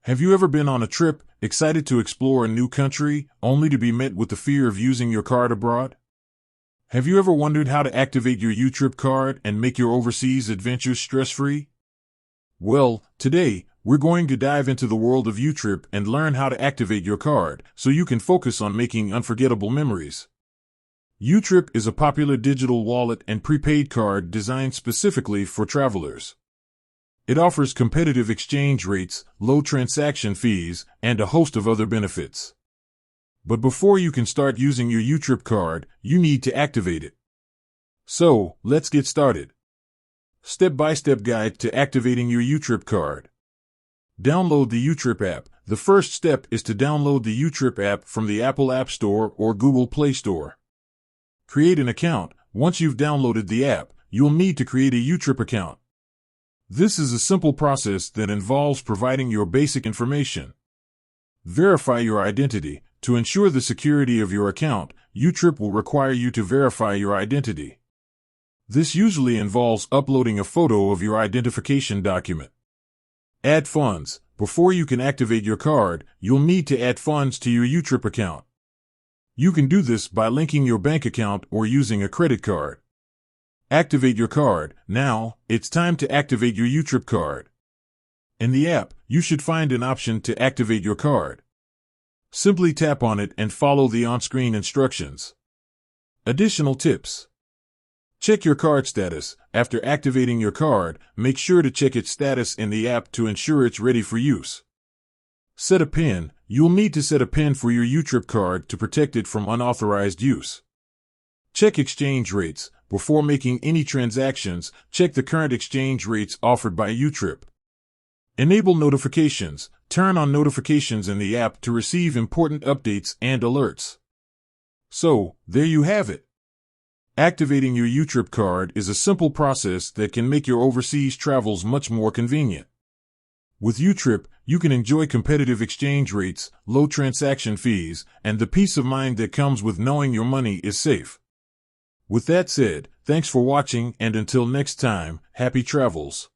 Have you ever been on a trip, excited to explore a new country, only to be met with the fear of using your card abroad? Have you ever wondered how to activate your YouTrip card and make your overseas adventures stress-free? Well, today, we're going to dive into the world of YouTrip and learn how to activate your card so you can focus on making unforgettable memories. YouTrip is a popular digital wallet and prepaid card designed specifically for travelers. It offers competitive exchange rates, low transaction fees, and a host of other benefits. But before you can start using your YouTrip card, you need to activate it. So, let's get started. Step-by-step guide to activating your YouTrip card. Download the YouTrip app. The first step is to download the YouTrip app from the Apple App Store or Google Play Store. Create an account. Once you've downloaded the app, you'll need to create a YouTrip account. This is a simple process that involves providing your basic information. Verify your identity. To ensure the security of your account, YouTrip will require you to verify your identity. This usually involves uploading a photo of your identification document. Add funds. Before you can activate your card, you'll need to add funds to your YouTrip account. You can do this by linking your bank account or using a credit card. Activate your card. Now, it's time to activate your YouTrip card. In the app, you should find an option to activate your card. Simply tap on it and follow the on-screen instructions. Additional tips. Check your card status. After activating your card, make sure to check its status in the app to ensure it's ready for use. Set a PIN. You'll need to set a PIN for your YouTrip card to protect it from unauthorized use. Check exchange rates. Before making any transactions, check the current exchange rates offered by YouTrip. Enable notifications. Turn on notifications in the app to receive important updates and alerts. So, there you have it. Activating your YouTrip card is a simple process that can make your overseas travels much more convenient. With YouTrip, you can enjoy competitive exchange rates, low transaction fees, and the peace of mind that comes with knowing your money is safe. With that said, thanks for watching, and until next time, happy travels.